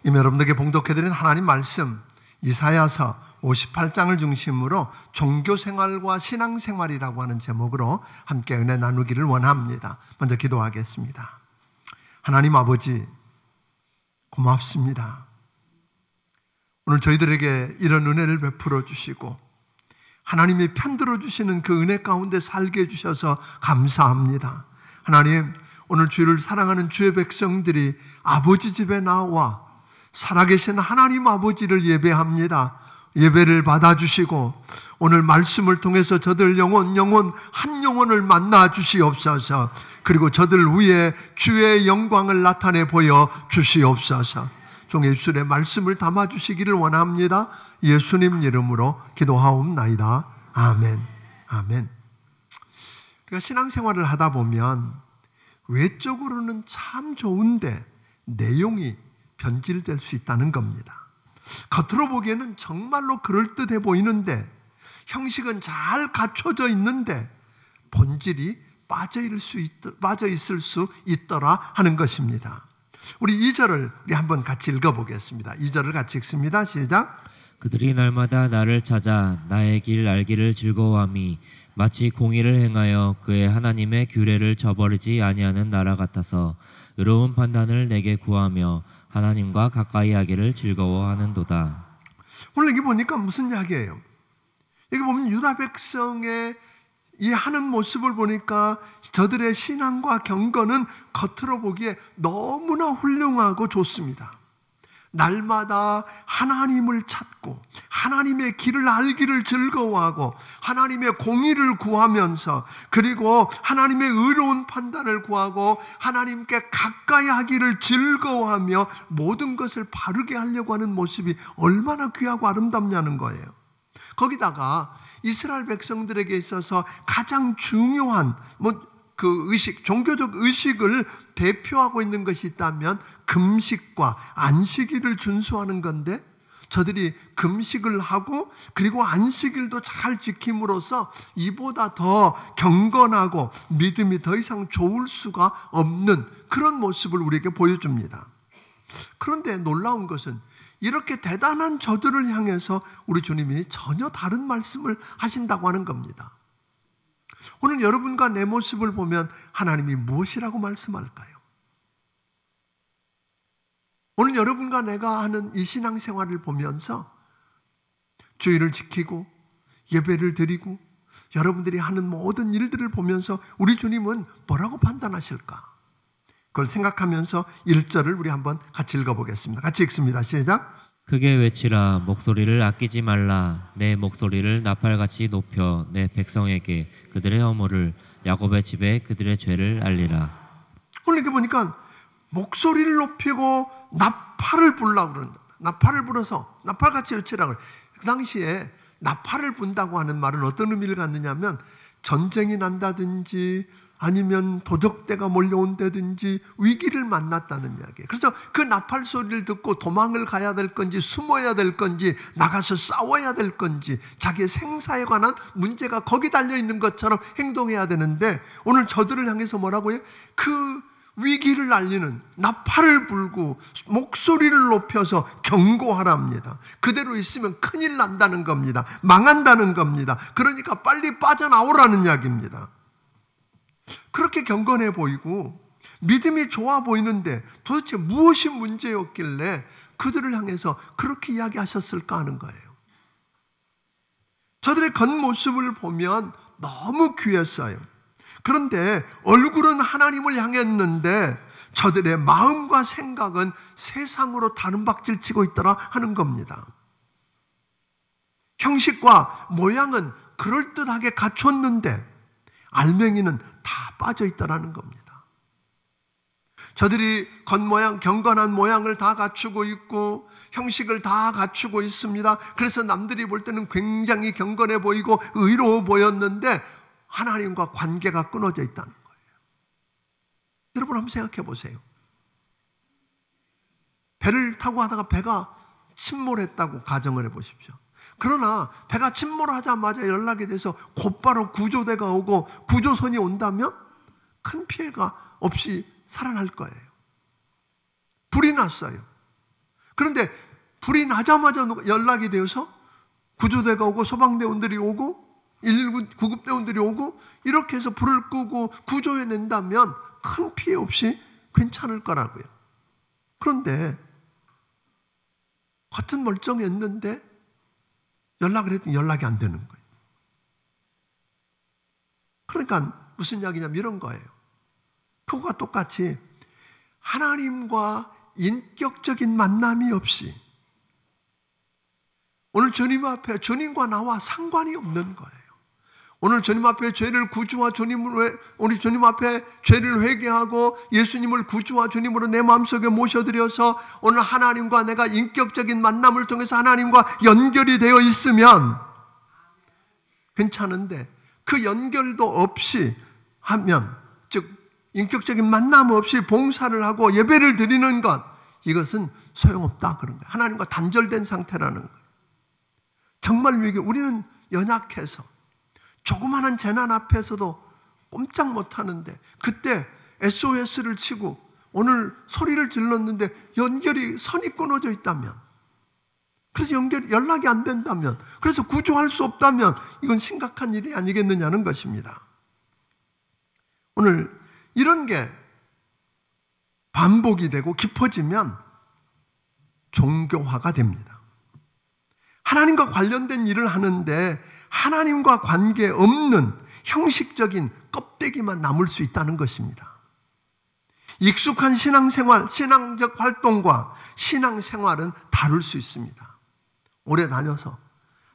이미 여러분들에게 봉독해드린 하나님 말씀 이사야서 58장을 중심으로 종교생활과 신앙생활이라고 하는 제목으로 함께 은혜 나누기를 원합니다. 먼저 기도하겠습니다. 하나님 아버지 고맙습니다. 오늘 저희들에게 이런 은혜를 베풀어 주시고 하나님이 편들어 주시는 그 은혜 가운데 살게 해주셔서 감사합니다. 하나님, 오늘 주를 사랑하는 주의 백성들이 아버지 집에 나와 살아계신 하나님 아버지를 예배합니다. 예배를 받아주시고 오늘 말씀을 통해서 저들 영혼 한 영혼을 만나 주시옵소서. 그리고 저들 위에 주의 영광을 나타내 보여 주시옵소서. 종의 입술에 말씀을 담아주시기를 원합니다. 예수님 이름으로 기도하옵나이다. 아멘. 아멘. 그러니까 신앙생활을 하다 보면 외적으로는 참 좋은데 내용이 변질될 수 있다는 겁니다. 겉으로 보기에는 정말로 그럴듯해 보이는데 형식은 잘 갖춰져 있는데 본질이 빠져 있을 수 있더라 하는 것입니다. 우리 2절을 우리 한번 같이 읽어보겠습니다. 2절을 같이 읽습니다. 시작. 그들이 날마다 나를 찾아 나의 길 알기를 즐거워함이 마치 공의를 행하여 그의 하나님의 규례를 저버리지 아니하는 나라 같아서 의로운 판단을 내게 구하며 하나님과 가까이 하기를 즐거워하는도다. 오늘 여기 보니까 무슨 이야기예요? 여기 보면 유다 백성의 이 하는 모습을 보니까 저들의 신앙과 경건은 겉으로 보기에 너무나 훌륭하고 좋습니다. 날마다 하나님을 찾고 하나님의 길을 알기를 즐거워하고 하나님의 공의를 구하면서 그리고 하나님의 의로운 판단을 구하고 하나님께 가까이 하기를 즐거워하며 모든 것을 바르게 하려고 하는 모습이 얼마나 귀하고 아름답냐는 거예요. 거기다가 이스라엘 백성들에게 있어서 가장 중요한 그 의식, 종교적 의식을 대표하고 있는 것이 있다면 금식과 안식일을 준수하는 건데 저들이 금식을 하고 그리고 안식일도 잘 지킴으로써 이보다 더 경건하고 믿음이 더 이상 좋을 수가 없는 그런 모습을 우리에게 보여줍니다. 그런데 놀라운 것은 이렇게 대단한 저들을 향해서 우리 주님이 전혀 다른 말씀을 하신다고 하는 겁니다. 오늘 여러분과 내 모습을 보면 하나님이 무엇이라고 말씀할까요? 오늘 여러분과 내가 하는 이 신앙생활을 보면서 주의를 지키고 예배를 드리고 여러분들이 하는 모든 일들을 보면서 우리 주님은 뭐라고 판단하실까? 그걸 생각하면서 1절을 우리 한번 같이 읽어보겠습니다. 같이 읽습니다. 시작. 크게 외치라. 목소리를 아끼지 말라. 내 목소리를 나팔같이 높여 내 백성에게 그들의 허물을 야곱의 집에 그들의 죄를 알리라. 오늘 이렇게 보니까 목소리를 높이고 나팔을 불라고 그런다. 나팔을 불어서 나팔같이 외치라 그래. 그 당시에 나팔을 분다고 하는 말은 어떤 의미를 갖느냐면 전쟁이 난다든지 아니면 도적대가 몰려온다든지 위기를 만났다는 이야기예요. 그래서 그 나팔 소리를 듣고 도망을 가야 될 건지 숨어야 될 건지 나가서 싸워야 될 건지 자기의 생사에 관한 문제가 거기 달려있는 것처럼 행동해야 되는데 오늘 저들을 향해서 뭐라고 해요? 그 위기를 알리는 나팔을 불고 목소리를 높여서 경고하랍니다. 그대로 있으면 큰일 난다는 겁니다. 망한다는 겁니다. 그러니까 빨리 빠져나오라는 이야기입니다. 그렇게 경건해 보이고 믿음이 좋아 보이는데 도대체 무엇이 문제였길래 그들을 향해서 그렇게 이야기하셨을까 하는 거예요. 저들의 겉모습을 보면 너무 귀했어요. 그런데 얼굴은 하나님을 향했는데 저들의 마음과 생각은 세상으로 다른 박질 치고 있더라 하는 겁니다. 형식과 모양은 그럴듯하게 갖췄는데 알맹이는 다 빠져 있다라는 겁니다. 저들이 겉모양, 경건한 모양을 다 갖추고 있고 형식을 다 갖추고 있습니다. 그래서 남들이 볼 때는 굉장히 경건해 보이고 의로워 보였는데 하나님과 관계가 끊어져 있다는 거예요. 여러분 한번 생각해 보세요. 배를 타고 하다가 배가 침몰했다고 가정을 해보십시오. 그러나 배가 침몰하자마자 연락이 돼서 곧바로 구조대가 오고 구조선이 온다면 큰 피해가 없이 살아날 거예요. 불이 났어요. 그런데 불이 나자마자 연락이 되어서 구조대가 오고 소방대원들이 오고 119 구급대원들이 오고 이렇게 해서 불을 끄고 구조해낸다면 큰 피해 없이 괜찮을 거라고요. 그런데 겉은 멀쩡했는데 연락을 했더니 연락이 안 되는 거예요. 그러니까 무슨 이야기냐면 이런 거예요. 그거와 똑같이 하나님과 인격적인 만남이 없이 오늘 주님 앞에 주님과 나와 상관이 없는 거예요. 오늘 주님 앞에 죄를 구주와 주님을 우리 주님 앞에 죄를 회개하고 예수님을 구주와 주님으로 내 마음속에 모셔드려서 오늘 하나님과 내가 인격적인 만남을 통해서 하나님과 연결이 되어 있으면 괜찮은데 그 연결도 없이 하면, 즉 인격적인 만남 없이 봉사를 하고 예배를 드리는 것, 이것은 소용없다 그런 거예요. 하나님과 단절된 상태라는 거예요. 정말 위기, 우리는 연약해서 조그마한 재난 앞에서도 꼼짝 못하는데 그때 SOS를 치고 오늘 소리를 질렀는데 선이 끊어져 있다면, 그래서 연락이 안 된다면, 그래서 구조할 수 없다면 이건 심각한 일이 아니겠느냐는 것입니다. 오늘 이런 게 반복이 되고 깊어지면 종교화가 됩니다. 하나님과 관련된 일을 하는데 하나님과 관계없는 형식적인 껍데기만 남을 수 있다는 것입니다. 익숙한 신앙생활, 신앙적 활동과 신앙생활은 다를 수 있습니다. 오래 다녀서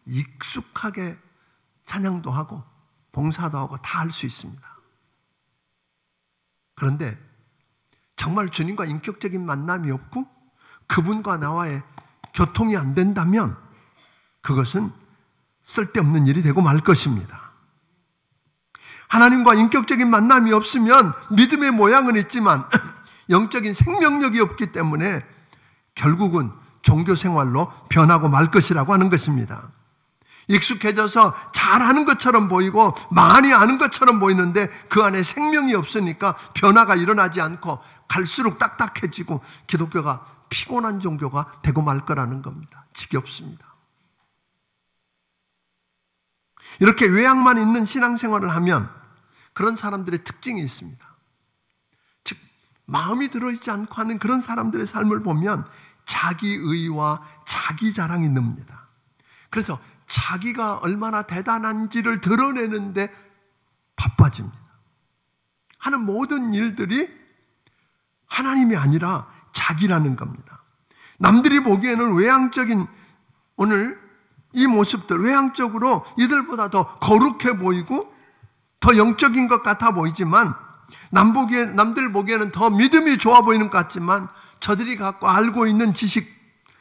익숙하게 찬양도 하고 봉사도 하고 다 할 수 있습니다. 그런데 정말 주님과 인격적인 만남이 없고 그분과 나와의 교통이 안 된다면 그것은 쓸데없는 일이 되고 말 것입니다. 하나님과 인격적인 만남이 없으면 믿음의 모양은 있지만 영적인 생명력이 없기 때문에 결국은 종교생활로 변하고 말 것이라고 하는 것입니다. 익숙해져서 잘하는 것처럼 보이고 많이 아는 것처럼 보이는데 그 안에 생명이 없으니까 변화가 일어나지 않고 갈수록 딱딱해지고 기독교가 피곤한 종교가 되고 말 거라는 겁니다. 지겹습니다. 이렇게 외양만 있는 신앙생활을 하면 그런 사람들의 특징이 있습니다. 즉 마음이 들어있지 않고 하는 그런 사람들의 삶을 보면 자기의와 자기 자랑이 늡니다. 그래서 자기가 얼마나 대단한지를 드러내는데 바빠집니다. 하는 모든 일들이 하나님이 아니라 자기라는 겁니다. 남들이 보기에는 외향적인 오늘 이 모습들, 외향적으로 이들보다 더 거룩해 보이고 더 영적인 것 같아 보이지만 남들 보기에는 더 믿음이 좋아 보이는 것 같지만 저들이 갖고 알고 있는 지식,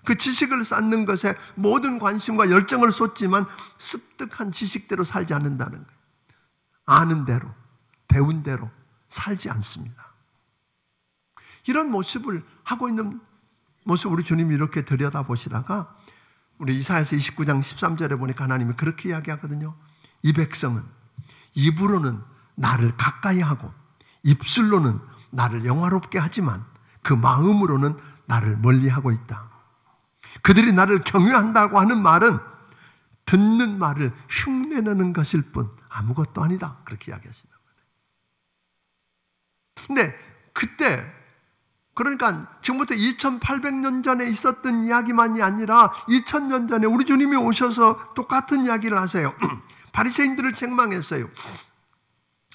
그 지식을 쌓는 것에 모든 관심과 열정을 쏟지만 습득한 지식대로 살지 않는다는 거예요. 아는 대로, 배운 대로 살지 않습니다. 이런 모습을 하고 있는 모습 우리 주님이 이렇게 들여다보시다가 우리 이사야서 29장 13절에 보니까 하나님이 그렇게 이야기하거든요. 이 백성은 입으로는 나를 가까이 하고 입술로는 나를 영화롭게 하지만 그 마음으로는 나를 멀리하고 있다. 그들이 나를 경외한다고 하는 말은 듣는 말을 흉내내는 것일 뿐 아무것도 아니다. 그렇게 이야기하시는 거예요. 근데 그때 그러니까 지금부터 2800년 전에 있었던 이야기만이 아니라 2000년 전에 우리 주님이 오셔서 똑같은 이야기를 하세요. 바리새인들을 책망했어요.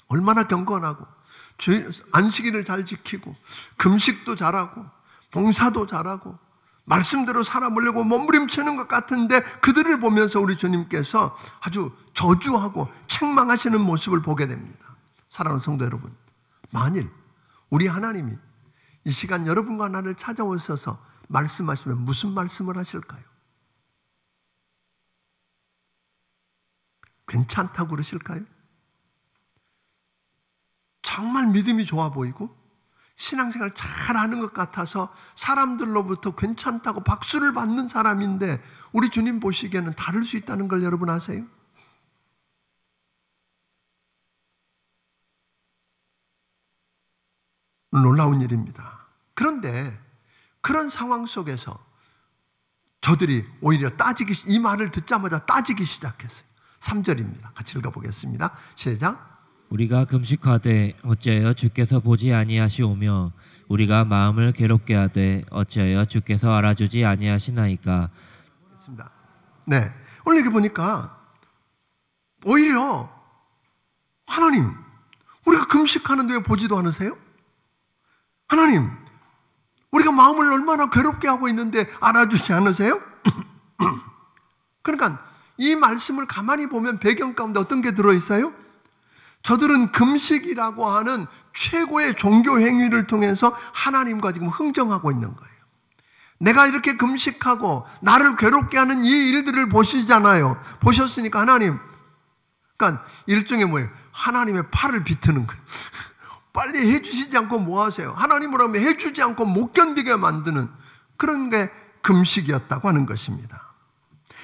얼마나 경건하고 안식일을 잘 지키고 금식도 잘하고 봉사도 잘하고 말씀대로 살아보려고 몸부림치는 것 같은데 그들을 보면서 우리 주님께서 아주 저주하고 책망하시는 모습을 보게 됩니다. 사랑하는 성도 여러분, 만일 우리 하나님이 이 시간 여러분과 나를 찾아오셔서 말씀하시면 무슨 말씀을 하실까요? 괜찮다고 그러실까요? 정말 믿음이 좋아 보이고 신앙생활 잘하는 것 같아서 사람들로부터 괜찮다고 박수를 받는 사람인데 우리 주님 보시기에는 다를 수 있다는 걸 여러분 아세요? 놀라운 일입니다. 그런데 그런 상황 속에서 저들이 오히려 이 말을 듣자마자 따지기 시작했어요. 3절입니다. 같이 읽어보겠습니다. 시작. 우리가 금식하되 어찌하여 주께서 보지 아니하시오며 우리가 마음을 괴롭게 하되 어찌하여 주께서 알아주지 아니하시나이까. 네, 오늘 여기 보니까 오히려 하나님, 우리가 금식하는데 왜 보지도 않으세요? 하나님, 우리가 마음을 얼마나 괴롭게 하고 있는데 알아주지 않으세요? 그러니까 이 말씀을 가만히 보면 배경 가운데 어떤 게 들어있어요? 저들은 금식이라고 하는 최고의 종교 행위를 통해서 하나님과 지금 흥정하고 있는 거예요. 내가 이렇게 금식하고 나를 괴롭게 하는 이 일들을 보시잖아요. 보셨으니까 하나님, 그러니까 일종의 뭐예요? 하나님의 팔을 비트는 거예요. 빨리 해주시지 않고 뭐 하세요? 하나님으로 하면 해주지 않고 못 견디게 만드는 그런 게 금식이었다고 하는 것입니다.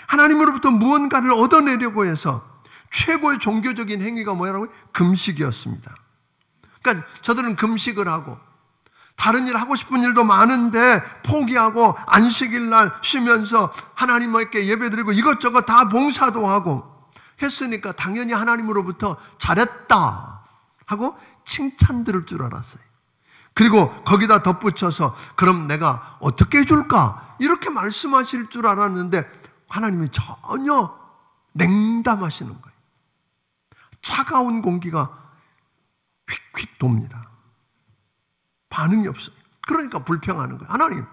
하나님으로부터 무언가를 얻어내려고 해서 최고의 종교적인 행위가 뭐라고요? 금식이었습니다. 그러니까 저들은 금식을 하고 다른 일 하고 싶은 일도 많은데 포기하고 안식일 날 쉬면서 하나님께 예배드리고 이것저것 다 봉사도 하고 했으니까 당연히 하나님으로부터 잘했다 하고 칭찬 들을 줄 알았어요. 그리고 거기다 덧붙여서 그럼 내가 어떻게 해줄까? 이렇게 말씀하실 줄 알았는데 하나님이 전혀 냉담하시는 거예요. 차가운 공기가 휙휙 돕니다. 반응이 없어요. 그러니까 불평하는 거예요. 하나님,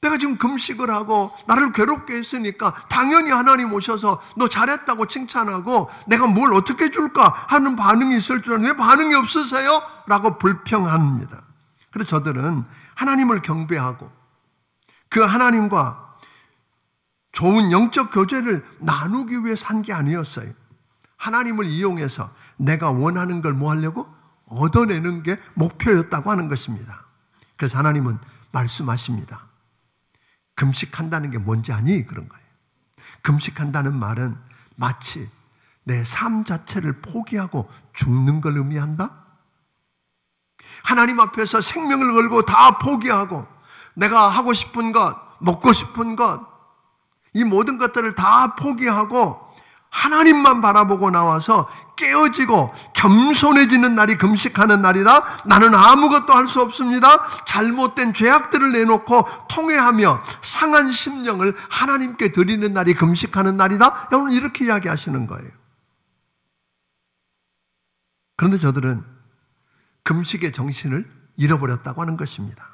내가 지금 금식을 하고 나를 괴롭게 했으니까 당연히 하나님 오셔서 너 잘했다고 칭찬하고 내가 뭘 어떻게 해줄까 하는 반응이 있을 줄 알았는데 왜 반응이 없으세요? 라고 불평합니다. 그래서 저들은 하나님을 경배하고 그 하나님과 좋은 영적 교제를 나누기 위해 산 게 아니었어요. 하나님을 이용해서 내가 원하는 걸 뭐 하려고? 얻어내는 게 목표였다고 하는 것입니다. 그래서 하나님은 말씀하십니다. 금식한다는 게 뭔지 아니? 그런 거예요. 금식한다는 말은 마치 내 삶 자체를 포기하고 죽는 걸 의미한다? 하나님 앞에서 생명을 걸고 다 포기하고 내가 하고 싶은 것, 먹고 싶은 것, 이 모든 것들을 다 포기하고 하나님만 바라보고 나와서 깨어지고 겸손해지는 날이 금식하는 날이다. 나는 아무것도 할 수 없습니다. 잘못된 죄악들을 내놓고 통회하며 상한 심령을 하나님께 드리는 날이 금식하는 날이다. 여러분 이렇게 이야기하시는 거예요. 그런데 저들은 금식의 정신을 잃어버렸다고 하는 것입니다.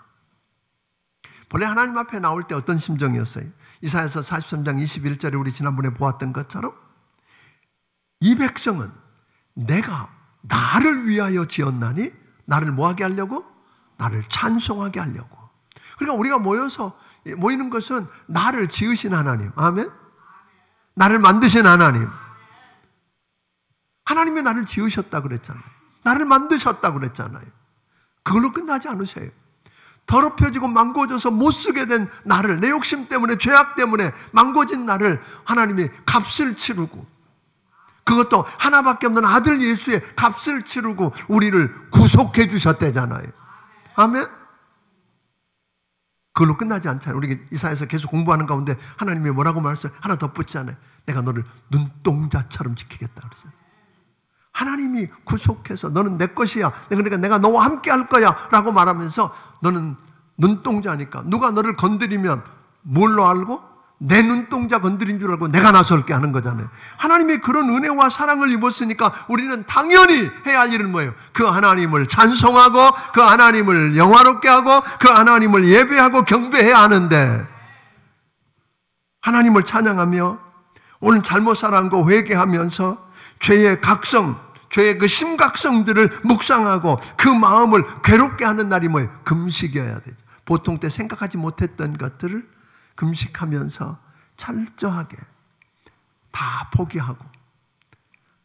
본래 하나님 앞에 나올 때 어떤 심정이었어요? 이사야서 43장 21절에 우리 지난번에 보았던 것처럼 이 백성은 내가 나를 위하여 지었나니 나를 뭐하게 하려고? 나를 찬송하게 하려고. 그러니까 우리가 모이는 것은 나를 지으신 하나님, 아멘? 나를 만드신 하나님, 하나님이 나를 지으셨다 그랬잖아요. 나를 만드셨다 그랬잖아요. 그걸로 끝나지 않으세요. 더럽혀지고 망고져서 못 쓰게 된 나를, 내 욕심 때문에, 죄악 때문에 망고진 나를 하나님이 값을 치르고, 그것도 하나밖에 없는 아들 예수의 값을 치르고 우리를 구속해 주셨대잖아요. 아멘? 그걸로 끝나지 않잖아요. 우리 이사야서 계속 공부하는 가운데 하나님이 뭐라고 말했어요? 하나 덧붙이잖아요. 내가 너를 눈동자처럼 지키겠다 그랬어요. 하나님이 구속해서 너는 내 것이야. 그러니까 내가 너와 함께 할 거야 라고 말하면서 너는 눈동자니까 누가 너를 건드리면 뭘로 알고? 내 눈동자 건드린 줄 알고 내가 나설게 하는 거잖아요. 하나님이 그런 은혜와 사랑을 입었으니까 우리는 당연히 해야 할 일은 뭐예요? 그 하나님을 찬송하고 그 하나님을 영화롭게 하고 그 하나님을 예배하고 경배해야 하는데 하나님을 찬양하며 오늘 잘못 살아간 거 회개하면서 죄의 각성, 죄의 그 심각성들을 묵상하고 그 마음을 괴롭게 하는 날이 뭐예요? 금식이어야 되죠. 보통 때 생각하지 못했던 것들을 금식하면서 철저하게 다 포기하고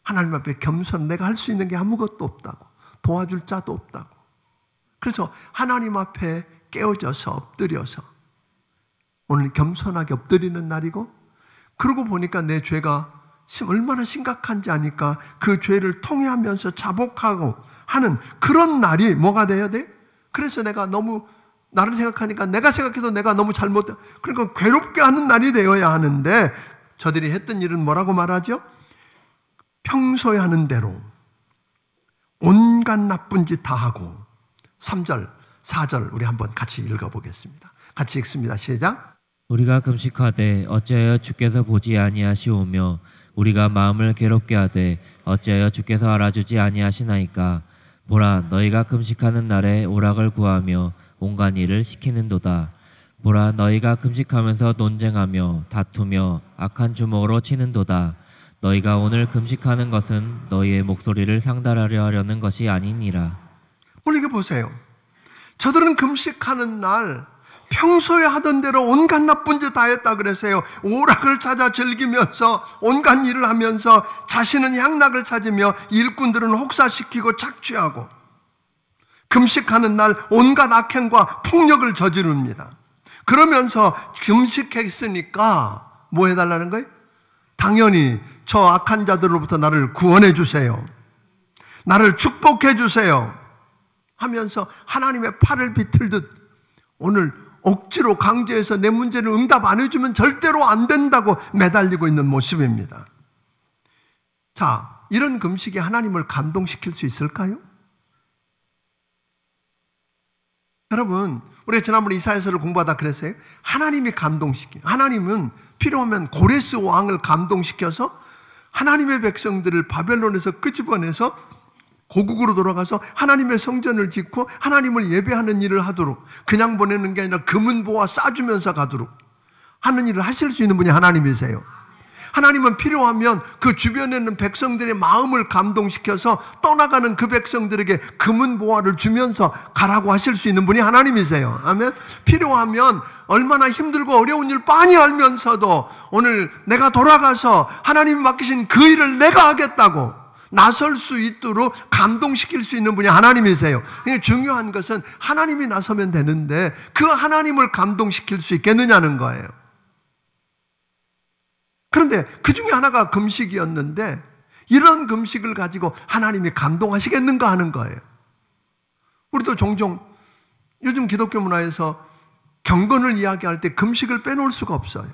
하나님 앞에 겸손, 내가 할 수 있는 게 아무것도 없다고, 도와줄 자도 없다고. 그래서 하나님 앞에 깨어져서 엎드려서 오늘 겸손하게 엎드리는 날이고, 그러고 보니까 내 죄가 얼마나 심각한지 아니까 그 죄를 통회하면서 자복하고 하는 그런 날이 뭐가 돼야 돼? 그래서 내가 너무 나를 생각하니까 내가 생각해도 내가 너무 잘못돼. 그러니까 괴롭게 하는 날이 되어야 하는데 저들이 했던 일은 뭐라고 말하죠? 평소에 하는 대로 온갖 나쁜 짓 다 하고. 3절, 4절 우리 한번 같이 읽어보겠습니다. 같이 읽습니다. 시작. 우리가 금식하되 어찌하여 주께서 보지 아니하시오며 우리가 마음을 괴롭게 하되 어찌하여 주께서 알아주지 아니하시나이까. 보라, 너희가 금식하는 날에 오락을 구하며 온갖 일을 시키는도다. 보라, 너희가 금식하면서 논쟁하며 다투며 악한 주먹으로 치는도다. 너희가 오늘 금식하는 것은 너희의 목소리를 상달하려 하려는 것이 아니니라. 오늘 이게 보세요. 저들은 금식하는 날 평소에 하던 대로 온갖 나쁜 짓 다 했다 그랬어요. 오락을 찾아 즐기면서 온갖 일을 하면서 자신은 향락을 찾으며 일꾼들은 혹사시키고 착취하고 금식하는 날 온갖 악행과 폭력을 저지릅니다. 그러면서 금식했으니까 뭐 해달라는 거예요? 당연히 저 악한 자들로부터 나를 구원해 주세요. 나를 축복해 주세요. 하면서 하나님의 팔을 비틀듯 오늘 억지로 강제해서 내 문제를 응답 안 해주면 절대로 안 된다고 매달리고 있는 모습입니다. 자, 이런 금식이 하나님을 감동시킬 수 있을까요? 여러분, 우리가 지난번에 이사야서를 공부하다 그랬어요. 하나님이 하나님은 필요하면 고레스 왕을 감동시켜서 하나님의 백성들을 바벨론에서 끄집어내서 고국으로 돌아가서 하나님의 성전을 짓고 하나님을 예배하는 일을 하도록, 그냥 보내는 게 아니라 금은 보화 싸주면서 가도록 하는 일을 하실 수 있는 분이 하나님이세요. 하나님은 필요하면 그 주변에 있는 백성들의 마음을 감동시켜서 떠나가는 그 백성들에게 금은 보화를 주면서 가라고 하실 수 있는 분이 하나님이세요. 아멘. 필요하면 얼마나 힘들고 어려운 일 뻔히 알면서도 오늘 내가 돌아가서 하나님이 맡기신 그 일을 내가 하겠다고 나설 수 있도록 감동시킬 수 있는 분이 하나님이세요. 중요한 것은 하나님이 나서면 되는데 그 하나님을 감동시킬 수 있겠느냐는 거예요. 그런데 그 중에 하나가 금식이었는데 이런 금식을 가지고 하나님이 감동하시겠는가 하는 거예요. 우리도 종종 요즘 기독교 문화에서 경건을 이야기할 때 금식을 빼놓을 수가 없어요.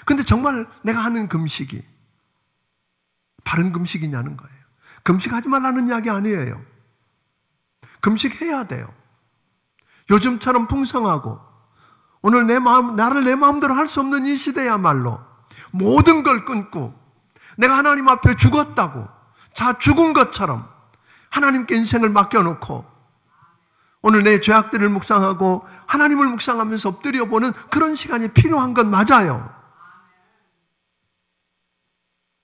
그런데 정말 내가 하는 금식이 바른 금식이냐는 거예요. 금식하지 말라는 이야기 아니에요. 금식해야 돼요. 요즘처럼 풍성하고 오늘 나를 내 마음대로 할 수 없는 이 시대야말로 모든 걸 끊고 내가 하나님 앞에 죽었다고 죽은 것처럼 하나님께 인생을 맡겨놓고 오늘 내 죄악들을 묵상하고 하나님을 묵상하면서 엎드려보는 그런 시간이 필요한 건 맞아요.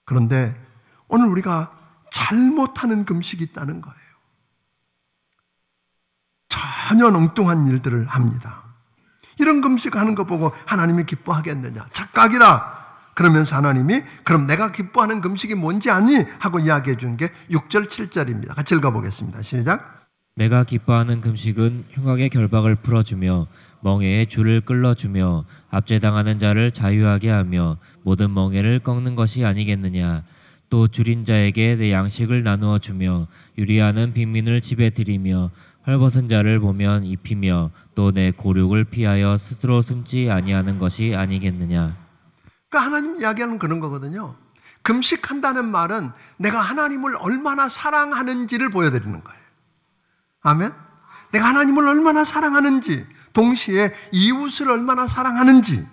그런데 오늘 우리가 잘못하는 금식이 있다는 거예요. 전혀 엉뚱한 일들을 합니다. 이런 금식하는 거 보고 하나님이 기뻐하겠느냐? 착각이라. 그러면서 하나님이 그럼 내가 기뻐하는 금식이 뭔지 아니? 하고 이야기해 준 게 6절 7절입니다. 같이 읽어보겠습니다. 시작. 내가 기뻐하는 금식은 흉악의 결박을 풀어주며 멍에의 줄을 끌어주며 압제당하는 자를 자유하게 하며 모든 멍에를 꺾는 것이 아니겠느냐? 또 줄인 자에게 내 양식을 나누어 주며 유리하는 빈민을 집에 들이며 헐벗은 자를 보면 입히며 또 내 고륙을 피하여 스스로 숨지 아니하는 것이 아니겠느냐. 그러니까 하나님 이야기하는 그런 거거든요. 금식한다는 말은 내가 하나님을 얼마나 사랑하는지를 보여드리는 거예요. 아멘. 내가 하나님을 얼마나 사랑하는지, 동시에 이웃을 얼마나 사랑하는지.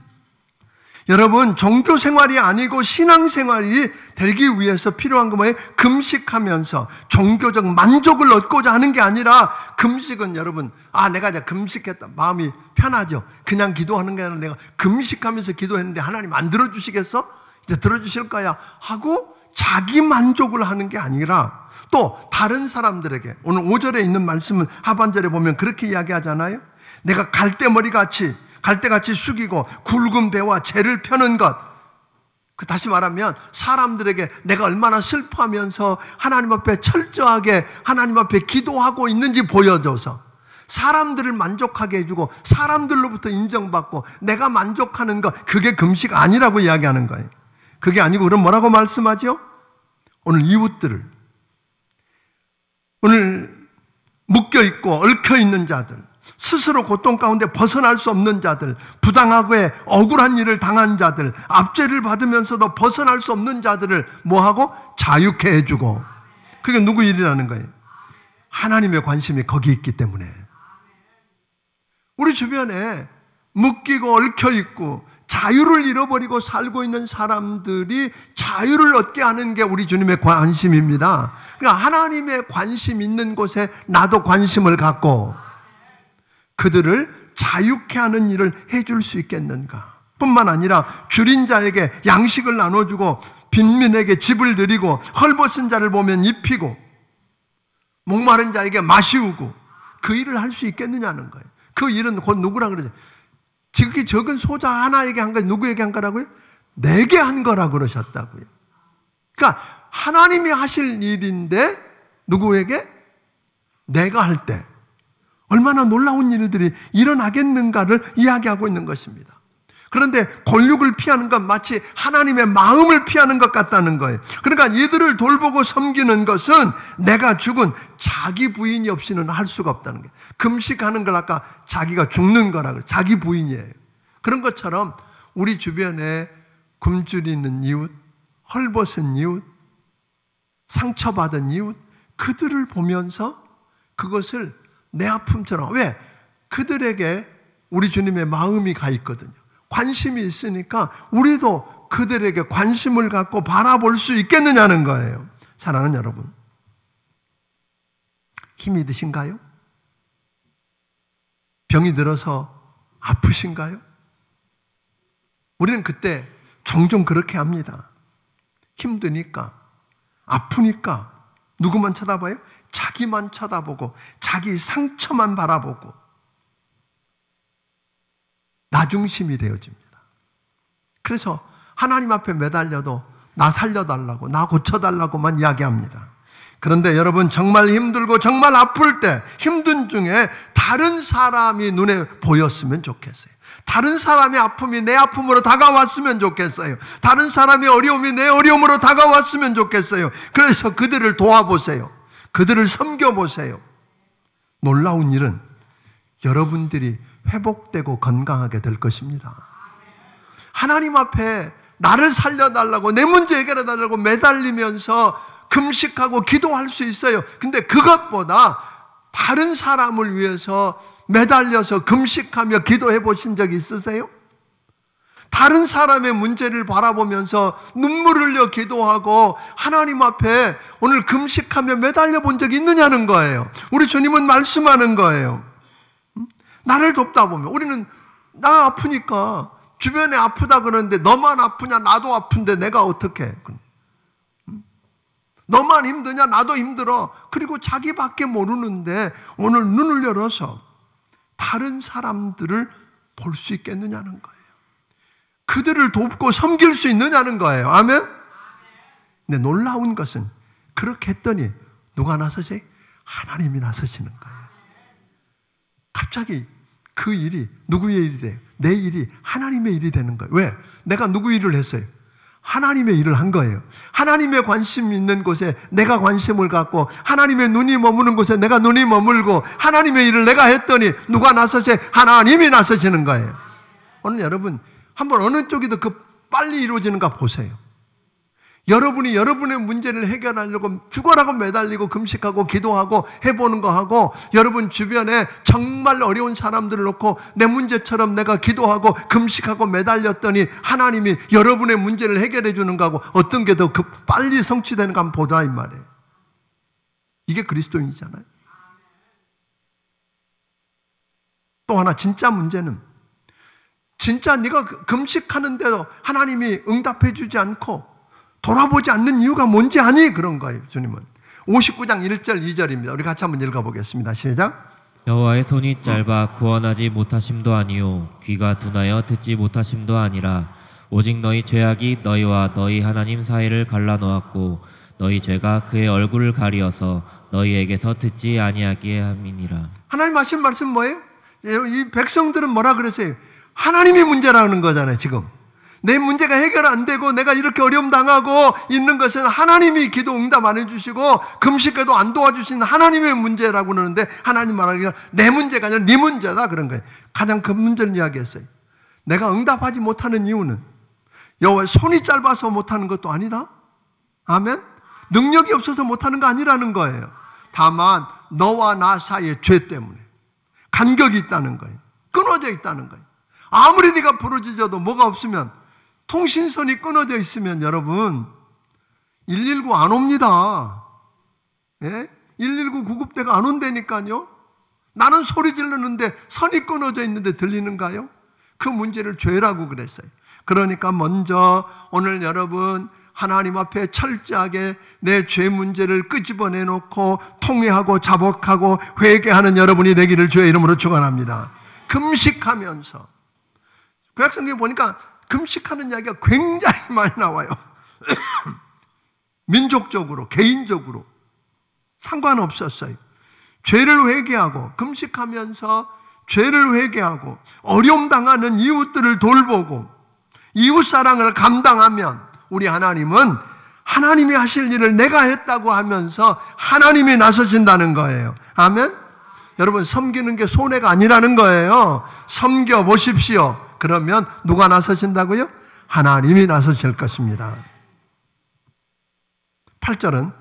여러분, 종교 생활이 아니고 신앙 생활이 되기 위해서 필요한 거 뭐예요? 금식하면서 종교적 만족을 얻고자 하는 게 아니라, 금식은 여러분, 내가 이제 금식했다. 마음이 편하죠. 그냥 기도하는 게 아니라 내가 금식하면서 기도했는데 하나님 안 들어주시겠어? 이제 들어주실 거야. 하고 자기 만족을 하는 게 아니라 또 다른 사람들에게, 오늘 5절에 있는 말씀은 하반절에 보면 그렇게 이야기하잖아요. 내가 갈대같이 숙이고 굵은 배와 재를 펴는 것. 다시 말하면 사람들에게 내가 얼마나 슬퍼하면서 하나님 앞에 철저하게 하나님 앞에 기도하고 있는지 보여줘서 사람들을 만족하게 해주고 사람들로부터 인정받고 내가 만족하는 것, 그게 금식 아니라고 이야기하는 거예요. 그게 아니고 그럼 뭐라고 말씀하죠? 오늘 이웃들을, 오늘 묶여 있고 얽혀 있는 자들, 스스로 고통 가운데 벗어날 수 없는 자들, 부당하게 억울한 일을 당한 자들, 압제를 받으면서도 벗어날 수 없는 자들을 뭐하고? 자유케 해주고. 그게 누구 일이라는 거예요? 하나님의 관심이 거기 있기 때문에. 우리 주변에 묶이고 얽혀 있고 자유를 잃어버리고 살고 있는 사람들이 자유를 얻게 하는 게 우리 주님의 관심입니다. 그러니까 하나님의 관심 있는 곳에 나도 관심을 갖고 그들을 자유케 하는 일을 해줄 수 있겠는가? 뿐만 아니라 줄인 자에게 양식을 나눠주고 빈민에게 집을 드리고 헐벗은 자를 보면 입히고 목마른 자에게 마시우고 그 일을 할 수 있겠느냐는 거예요. 그 일은 곧 누구라 그러죠? 지극히 적은 소자 하나에게 한 거, 누구에게 한 거라고요? 내게 한 거라고 그러셨다고요. 그러니까 하나님이 하실 일인데 누구에게? 내가 할 때 얼마나 놀라운 일들이 일어나겠는가를 이야기하고 있는 것입니다. 그런데 권력을 피하는 건 마치 하나님의 마음을 피하는 것 같다는 거예요. 그러니까 이들을 돌보고 섬기는 것은 내가 죽은 자기 부인이 없이는 할 수가 없다는 거예요. 금식하는 걸 아까 자기가 죽는 거라고, 자기 부인이에요. 그런 것처럼 우리 주변에 굶주리는 이웃, 헐벗은 이웃, 상처받은 이웃, 그들을 보면서 그것을 내 아픔처럼, 왜? 그들에게 우리 주님의 마음이 가 있거든요. 관심이 있으니까 우리도 그들에게 관심을 갖고 바라볼 수 있겠느냐는 거예요. 사랑하는 여러분, 힘이 드신가요? 병이 들어서 아프신가요? 우리는 그때 종종 그렇게 합니다. 힘드니까, 아프니까 누구만 쳐다봐요? 자기만 쳐다보고 자기 상처만 바라보고 나중심이 되어집니다. 그래서 하나님 앞에 매달려도 나 살려달라고, 나 고쳐달라고만 이야기합니다. 그런데 여러분, 정말 힘들고 정말 아플 때 힘든 중에 다른 사람이 눈에 보였으면 좋겠어요. 다른 사람의 아픔이 내 아픔으로 다가왔으면 좋겠어요. 다른 사람의 어려움이 내 어려움으로 다가왔으면 좋겠어요. 그래서 그들을 도와보세요. 그들을 섬겨보세요. 놀라운 일은 여러분들이 회복되고 건강하게 될 것입니다. 하나님 앞에 나를 살려달라고, 내 문제 해결해달라고 매달리면서 금식하고 기도할 수 있어요. 근데 그것보다 다른 사람을 위해서 매달려서 금식하며 기도해 보신 적 있으세요? 다른 사람의 문제를 바라보면서 눈물을 흘려 기도하고 하나님 앞에 오늘 금식하며 매달려 본 적이 있느냐는 거예요. 우리 주님은 말씀하는 거예요. 나를 돕다 보면 우리는 나 아프니까 주변에 아프다 그러는데 너만 아프냐? 나도 아픈데 내가 어떻게 해? 너만 힘드냐? 나도 힘들어. 그리고 자기밖에 모르는데 오늘 눈을 열어서 다른 사람들을 볼 수 있겠느냐는 거예요. 그들을 돕고 섬길 수 있느냐는 거예요. 아멘? 근데 놀라운 것은 그렇게 했더니 누가 나서지? 하나님이 나서시는 거예요. 갑자기 그 일이 누구의 일이 돼요? 내 일이 하나님의 일이 되는 거예요. 왜? 내가 누구 일을 했어요? 하나님의 일을 한 거예요. 하나님의 관심 있는 곳에 내가 관심을 갖고 하나님의 눈이 머무는 곳에 내가 눈이 머물고 하나님의 일을 내가 했더니 누가 나서지? 하나님이 나서시는 거예요. 오늘 여러분 한번 어느 쪽이 더 빨리 이루어지는가 보세요. 여러분이 여러분의 문제를 해결하려고 죽어라고 매달리고 금식하고 기도하고 해보는 거하고 여러분 주변에 정말 어려운 사람들을 놓고 내 문제처럼 내가 기도하고 금식하고 매달렸더니 하나님이 여러분의 문제를 해결해 주는 거하고 어떤 게 더 빨리 성취되는가 한번 보자 이 말이에요. 이게 그리스도인이잖아요. 또 하나 진짜 문제는 진짜 네가 금식하는데도 하나님이 응답해 주지 않고 돌아보지 않는 이유가 뭔지 아니? 그런 거예요. 주님은 59장 1절 2절입니다. 우리 같이 한번 읽어보겠습니다. 시작. 여호와의 손이 짧아 구원하지 못하심도 아니요 귀가 둔하여 듣지 못하심도 아니라 오직 너희 죄악이 너희와 너희 하나님 사이를 갈라놓았고 너희 죄가 그의 얼굴을 가리어서 너희에게서 듣지 아니하게 함이니라. 하나님 하신 말씀 뭐예요? 이 백성들은 뭐라 그랬어요? 하나님이 문제라는 거잖아요. 지금 내 문제가 해결 안 되고 내가 이렇게 어려움 당하고 있는 것은 하나님이 기도 응답 안 해주시고 금식해도 안 도와주시는 하나님의 문제라고 그러는데, 하나님 말하기는 내 문제가 아니라 네 문제다 그런 거예요. 가장 큰 문제를 이야기했어요. 내가 응답하지 못하는 이유는 여호와의 손이 짧아서 못하는 것도 아니다. 아멘. 능력이 없어서 못하는 거 아니라는 거예요. 다만 너와 나 사이의 죄 때문에 간격이 있다는 거예요. 끊어져 있다는 거예요. 아무리 네가 부러지져도 뭐가 없으면, 통신선이 끊어져 있으면 여러분 119 안 옵니다. 예? 119 구급대가 안 온다니까요. 나는 소리 지르는데 선이 끊어져 있는데 들리는가요? 그 문제를 죄라고 그랬어요. 그러니까 먼저 오늘 여러분 하나님 앞에 철저하게 내 죄 문제를 끄집어내놓고 통회하고 자복하고 회개하는 여러분이 되기를 주의 이름으로 축원합니다. 금식하면서, 구약성경에 보니까 금식하는 이야기가 굉장히 많이 나와요. 민족적으로, 개인적으로 상관없었어요. 죄를 회개하고, 금식하면서 죄를 회개하고 어려움 당하는 이웃들을 돌보고 이웃사랑을 감당하면 우리 하나님은 하나님이 하실 일을 내가 했다고 하면서 하나님이 나서신다는 거예요. 아멘. 여러분, 섬기는 게 손해가 아니라는 거예요. 섬겨보십시오. 그러면 누가 나서신다고요? 하나님이 나서실 것입니다. 8절은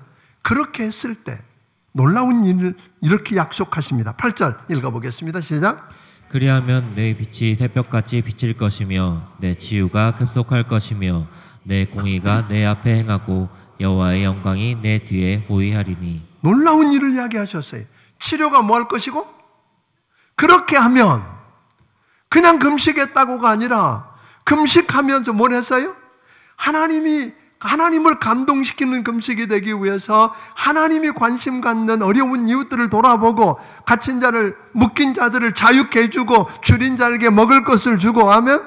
그렇게 했을 때 놀라운 일을 이렇게 약속하십니다. 8절 읽어보겠습니다. 시작. 그리하면 내 빛이 새벽같이 비칠 것이며 내 치유가 급속할 것이며 내 공의가 내 앞에 행하고 여호와의 영광이 내 뒤에 호위하리니. 놀라운 일을 이야기하셨어요. 치료가 뭐 할 것이고? 그렇게 하면 그냥 금식했다고가 아니라 금식하면서 뭘 했어요? 하나님을 감동시키는 금식이 되기 위해서 하나님이 관심 갖는 어려운 이웃들을 돌아보고 갇힌 자를, 묶인 자들을 자유케 해주고 줄인 자에게 먹을 것을 주고 하면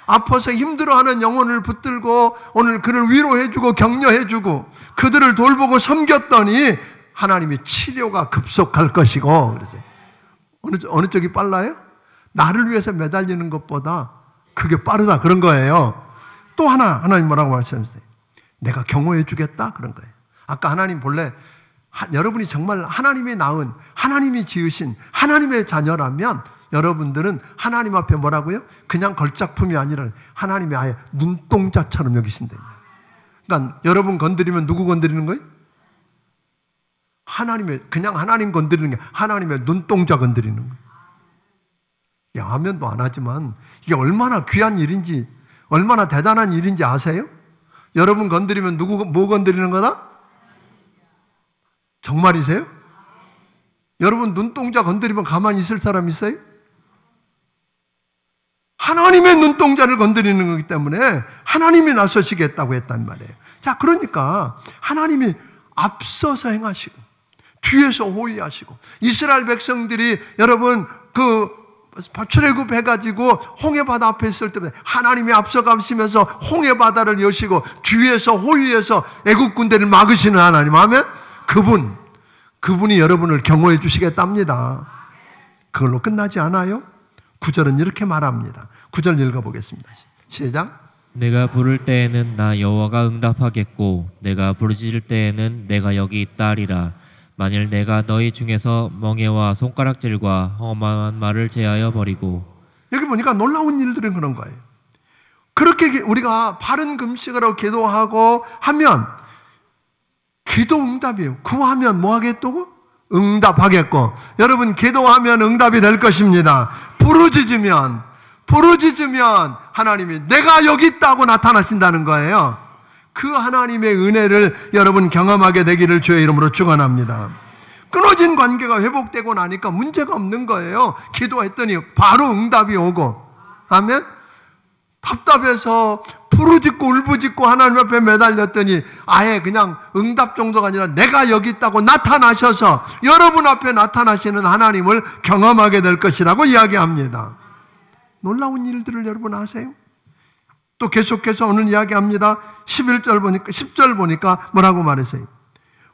아파서 힘들어하는 영혼을 붙들고 오늘 그를 위로해주고 격려해주고 그들을 돌보고 섬겼더니 하나님이 치료가 급속할 것이고. 그래서 어느 쪽이 빨라요? 나를 위해서 매달리는 것보다 그게 빠르다 그런 거예요. 또 하나님 뭐라고 말씀하셨어요? 내가 경호해 주겠다 그런 거예요. 아까 하나님 본래 여러분이 정말 하나님이 낳은, 하나님이 지으신 하나님의 자녀라면 여러분들은 하나님 앞에 뭐라고요? 그냥 걸작품이 아니라 하나님이 아예 눈동자처럼 여기신다. 그러니까 여러분 건드리면 누구 건드리는 거예요? 그냥 하나님 건드리는 게 하나님의 눈동자 건드리는 거예요. 아멘도 안 하지만 이게 얼마나 귀한 일인지, 얼마나 대단한 일인지 아세요? 여러분 건드리면 뭐 건드리는 거다? 정말이세요? 여러분 눈동자 건드리면 가만히 있을 사람 있어요? 하나님의 눈동자를 건드리는 거기 때문에 하나님이 나서시겠다고 했단 말이에요. 자, 그러니까 하나님이 앞서서 행하시고 뒤에서 호위하시고, 이스라엘 백성들이 여러분 출애굽 해가지고 홍해바다 앞에 있을 때 하나님이 앞서가시면서 홍해바다를 여시고 뒤에서 호위해서 애국 군대를 막으시는 하나님. 아멘. 그분이 여러분을 경호해 주시겠답니다. 그걸로 끝나지 않아요. 9절은 이렇게 말합니다. 9절 읽어보겠습니다. 시작. 내가 부를 때에는 나 여호와가 응답하겠고 내가 부르짖을 때에는 내가 여기 있다 하리라. 만일 내가 너희 중에서 멍에와 손가락질과 험한 말을 제하여 버리고. 여기 보니까 놀라운 일들은 그런 거예요. 그렇게 우리가 바른 금식을 하고 기도하고 하면 기도 응답이에요. 구하면 뭐 하겠다고? 응답하겠고. 여러분 기도하면 응답이 될 것입니다. 부르짖으면 하나님이 내가 여기 있다고 나타나신다는 거예요. 그 하나님의 은혜를 여러분 경험하게 되기를 주의 이름으로 축원합니다. 끊어진 관계가 회복되고 나니까 문제가 없는 거예요. 기도했더니 바로 응답이 오고. 아멘. 답답해서 부르짖고 울부짖고 하나님 앞에 매달렸더니 아예 그냥 응답 정도가 아니라 내가 여기 있다고 나타나셔서 여러분 앞에 나타나시는 하나님을 경험하게 될 것이라고 이야기합니다. 놀라운 일들을 여러분 아세요? 또 계속해서 오늘 이야기합니다. 10절 보니까 뭐라고 말했어요?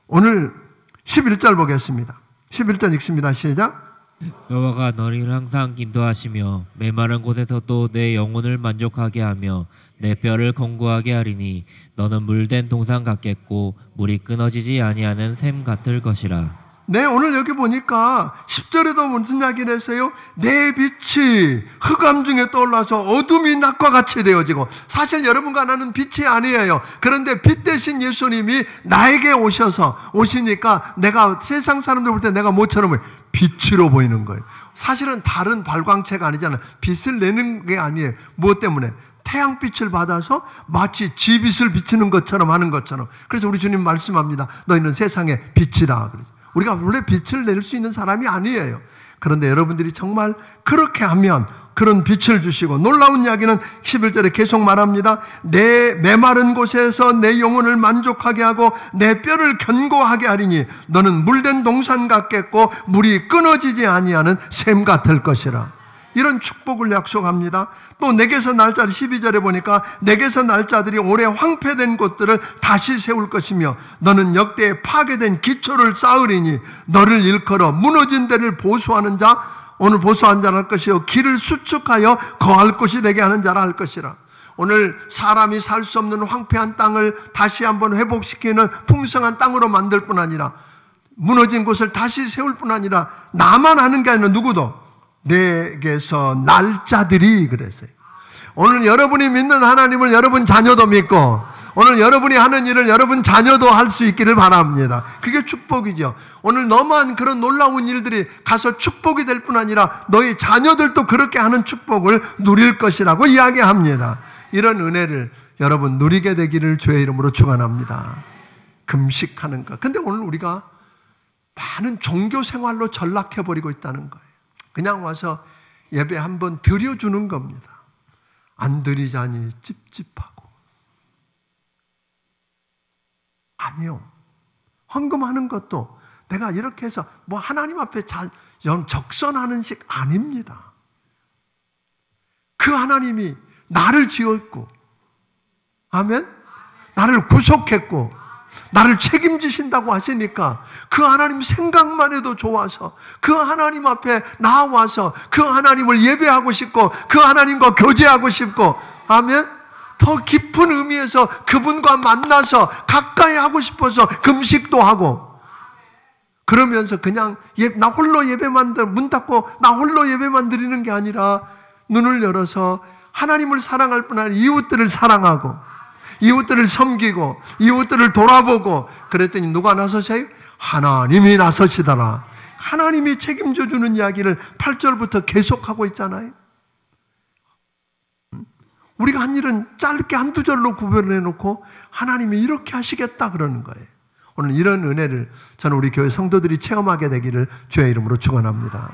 오늘 11절 보겠습니다. 11절 읽습니다. 시작. 여호와가 너를 항상 인도하시며 메마른 곳에서도 내 영혼을 만족하게 하며 내 뼈를 견고하게 하리니 너는 물된 동산 같겠고 물이 끊어지지 아니하는 샘 같을 것이라. 네, 오늘 여기 보니까 10절에도 무슨 이야기를 했어요? 내 빛이 흑암 중에 떠올라서 어둠이 낮과 같이 되어지고, 사실 여러분과 나는 빛이 아니에요. 그런데 빛 대신 예수님이 나에게 오시니까 내가 세상 사람들 볼 때 내가 뭐처럼 보여요? 빛으로 보이는 거예요. 사실은 다른 발광체가 아니잖아요. 빛을 내는 게 아니에요. 무엇 때문에? 태양빛을 받아서 마치 지빛을 비추는 것처럼 하는 것처럼. 그래서 우리 주님 말씀합니다. 너희는 세상의 빛이다. 우리가 원래 빛을 낼 수 있는 사람이 아니에요. 그런데 여러분들이 정말 그렇게 하면 그런 빛을 주시고, 놀라운 이야기는 11절에 계속 말합니다. 내 메마른 곳에서 내 영혼을 만족하게 하고 내 뼈를 견고하게 하리니 너는 물된 동산 같겠고 물이 끊어지지 아니하는 샘 같을 것이라. 이런 축복을 약속합니다. 또 내게서 날 자들 12절에 보니까 내게서 날 자들이 오래 황폐된 곳들을 다시 세울 것이며 너는 역대에 파괴된 기초를 쌓으리니 너를 일컬어 무너진 데를 보수하는 자, 오늘 보수한 자라 할 것이요 길을 수축하여 거할 곳이 되게 하는 자라 할 것이라. 오늘 사람이 살 수 없는 황폐한 땅을 다시 한번 회복시키는 풍성한 땅으로 만들 뿐 아니라, 무너진 곳을 다시 세울 뿐 아니라, 나만 하는 게 아니라 누구도 내게서 날 자들이, 그랬어요. 오늘 여러분이 믿는 하나님을 여러분 자녀도 믿고, 오늘 여러분이 하는 일을 여러분 자녀도 할 수 있기를 바랍니다. 그게 축복이죠. 오늘 너만 그런 놀라운 일들이 가서 축복이 될 뿐 아니라 너희 자녀들도 그렇게 하는 축복을 누릴 것이라고 이야기합니다. 이런 은혜를 여러분 누리게 되기를 주의 이름으로 축원합니다. 금식하는 것. 근데 오늘 우리가 많은 종교 생활로 전락해버리고 있다는 거예요. 그냥 와서 예배 한번 드려주는 겁니다. 안 드리자니 찝찝하고. 아니요. 헌금하는 것도 내가 이렇게 해서 뭐 하나님 앞에 적선하는 식 아닙니다. 그 하나님이 나를 지었고, 아멘? 나를 구속했고 나를 책임지신다고 하시니까 그 하나님 생각만 해도 좋아서 그 하나님 앞에 나와서 그 하나님을 예배하고 싶고 그 하나님과 교제하고 싶고, 아멘? 더 깊은 의미에서 그분과 만나서 가까이 하고 싶어서 금식도 하고, 그러면서 그냥 나 홀로 예배만, 문 닫고 나 홀로 예배만 드리는 게 아니라 눈을 열어서 하나님을 사랑할 뿐 아니라 이웃들을 사랑하고 이웃들을 섬기고 이웃들을 돌아보고, 그랬더니 누가 나서세요? 하나님이 나서시더라. 하나님이 책임져 주는 이야기를 8절부터 계속하고 있잖아요. 우리가 한 일은 짧게 한두 절로 구별해 놓고 하나님이 이렇게 하시겠다 그러는 거예요. 오늘 이런 은혜를 저는 우리 교회 성도들이 체험하게 되기를 주의 이름으로 축원합니다.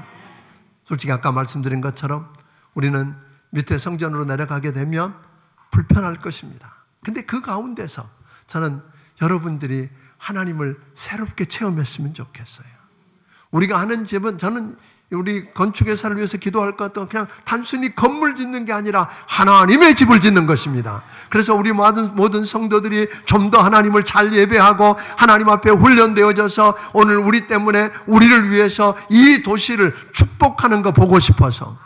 솔직히 아까 말씀드린 것처럼 우리는 밑에 성전으로 내려가게 되면 불편할 것입니다. 근데 그 가운데서 저는 여러분들이 하나님을 새롭게 체험했으면 좋겠어요. 우리가 하는 집은, 저는 우리 건축회사를 위해서 기도할 것 같은 그냥 단순히 건물 짓는 게 아니라 하나님의 집을 짓는 것입니다. 그래서 우리 모든 성도들이 좀 더 하나님을 잘 예배하고 하나님 앞에 훈련되어져서 오늘 우리 때문에 우리를 위해서 이 도시를 축복하는 거 보고 싶어서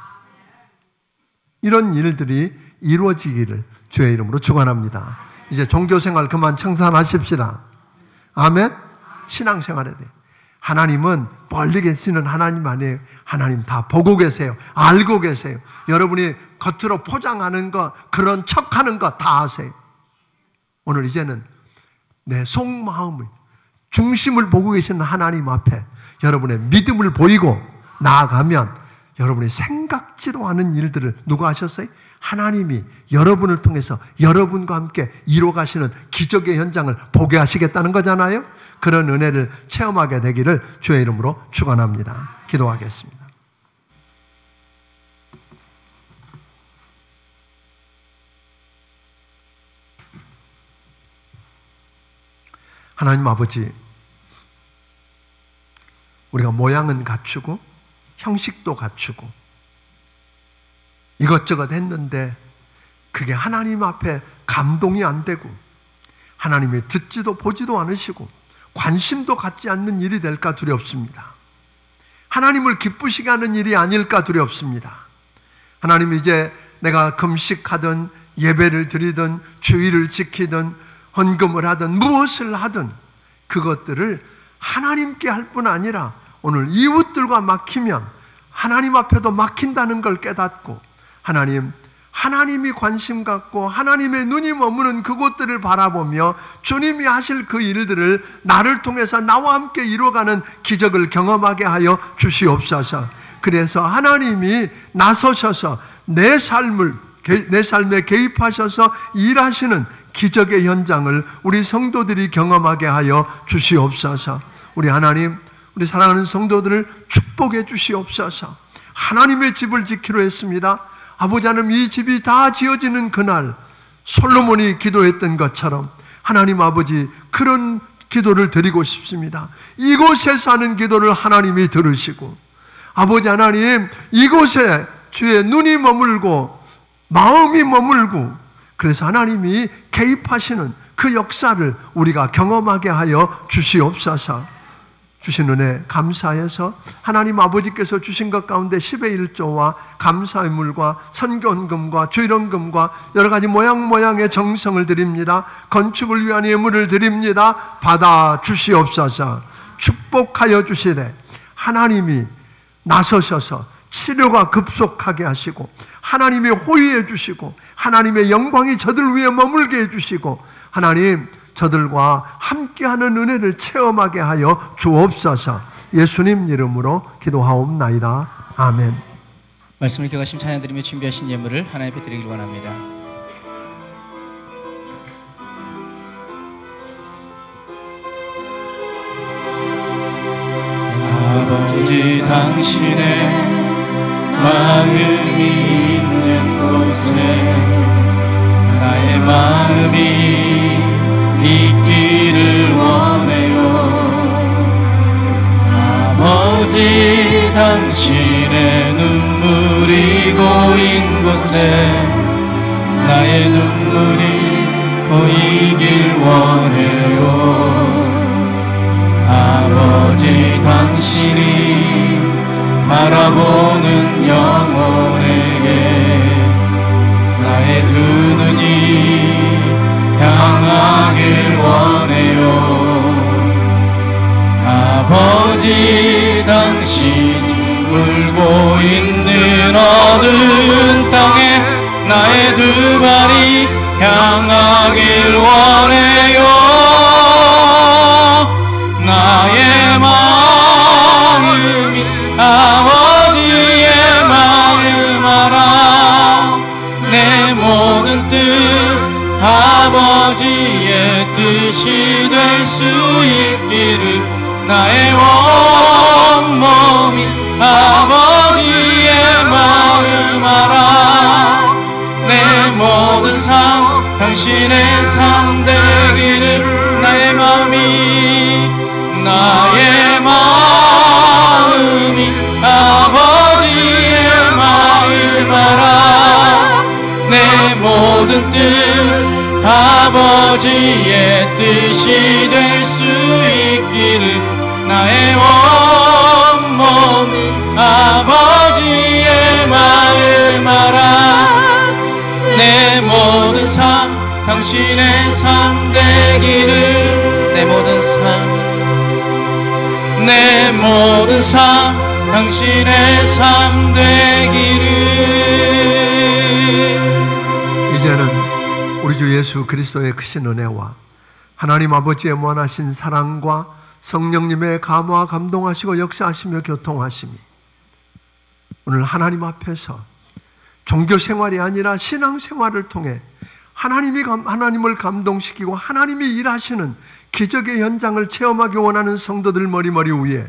이런 일들이 이루어지기를 주의 이름으로 축원합니다. 이제 종교생활 그만 청산하십시다. 아멘? 신앙생활에 대해 하나님은 멀리 계시는 하나님 아니에요. 하나님 다 보고 계세요. 알고 계세요. 여러분이 겉으로 포장하는 거, 그런 척하는 거 다 아세요. 오늘 이제는 내 속마음을, 중심을 보고 계시는 하나님 앞에 여러분의 믿음을 보이고 나아가면 여러분이 생각지도 않은 일들을 누가 하셨어요? 하나님이 여러분을 통해서 여러분과 함께 이루어가시는 기적의 현장을 보게 하시겠다는 거잖아요. 그런 은혜를 체험하게 되기를 주의 이름으로 축원합니다. 기도하겠습니다. 하나님 아버지, 우리가 모양은 갖추고 형식도 갖추고 이것저것 했는데 그게 하나님 앞에 감동이 안 되고 하나님이 듣지도 보지도 않으시고 관심도 갖지 않는 일이 될까 두렵습니다. 하나님을 기쁘시게 하는 일이 아닐까 두렵습니다. 하나님, 이제 내가 금식하든 예배를 드리든 주의를 지키든 헌금을 하든 무엇을 하든 그것들을 하나님께 할 뿐 아니라 오늘 이웃들과 막히면 하나님 앞에도 막힌다는 걸 깨닫고 하나님이 관심 갖고 하나님의 눈이 머무는 그곳들을 바라보며 주님이 하실 그 일들을 나를 통해서 나와 함께 이루어가는 기적을 경험하게 하여 주시옵소서. 그래서 하나님이 나서셔서 내 삶에 개입하셔서 일하시는 기적의 현장을 우리 성도들이 경험하게 하여 주시옵소서. 우리 하나님, 우리 사랑하는 성도들을 축복해 주시옵소서. 하나님의 집을 지키려 했습니다. 아버지 하나님, 이 집이 다 지어지는 그날 솔로몬이 기도했던 것처럼 하나님 아버지, 그런 기도를 드리고 싶습니다. 이곳에서 하는 기도를 하나님이 들으시고, 아버지 하나님, 이곳에 주의 눈이 머물고 마음이 머물고, 그래서 하나님이 개입하시는 그 역사를 우리가 경험하게 하여 주시옵소서. 주신 은혜 감사해서 하나님 아버지께서 주신 것 가운데 10의 1조와 감사의물과 선견금과 주일원금과 여러 가지 모양의 정성을 드립니다. 건축을 위한 예물을 드립니다. 받아 주시옵소서. 축복하여 주시래. 하나님이 나서셔서 치료가 급속하게 하시고, 하나님이 호위해 주시고, 하나님의 영광이 저들 위에 머물게 해주시고, 하나님 저들과 함께하는 은혜를 체험하게 하여 주옵소서. 예수님 이름으로 기도하옵나이다. 아멘. 말씀을 기억하시며 찬양드리며 준비하신 예물을 하나님 앞에 드리길 원합니다. 아버지, 당신의 마음이 있는 곳에 나의 마음이 있기를 원해요. 아버지, 당신의 눈물이 고인 곳에 나의 눈물이 고이길 원해요. 아버지, 당신이 바라보는 영혼에게 나의 두 눈이 향하길 원해요. 아버지, 당신이 울고 있는 어두운 땅에 나의 두 발이 향하길 원해요. 나의 마음이 아버지의 마음 알아. 내 모든 뜻 아버지의 뜻이 될 수 있기를 나의 온몸이 아버지의 마음 알아. 내 모든 삶 당신의 삶 되기를 나의 마음이 아버지의 마음 알아. 내 모든 뜻 아버지의 뜻이 될 수 있기를 나의 온몸이 아버지의 마음 알아. 내 모든 삶 당신의 삶 되기를 내 모든 삶 당신의 삶 되기를. 이제는 우리 주 예수 그리스도의 크신 은혜와 하나님 아버지의 무한하신 사랑과 성령님의 감화 감동하시고 역사하시며 교통하심이 오늘 하나님 앞에서 종교 생활이 아니라 신앙 생활을 통해 하나님을 감동시키고 하나님이 일하시는 기적의 현장을 체험하기 원하는 성도들 머리 위에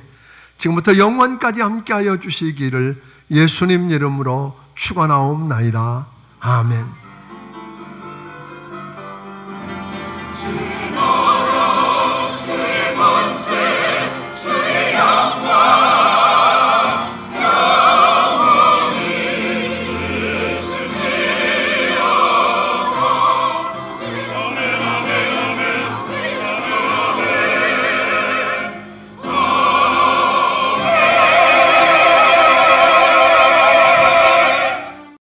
지금부터 영원까지 함께하여 주시기를 예수님 이름으로 축원하옵나이다. 아멘.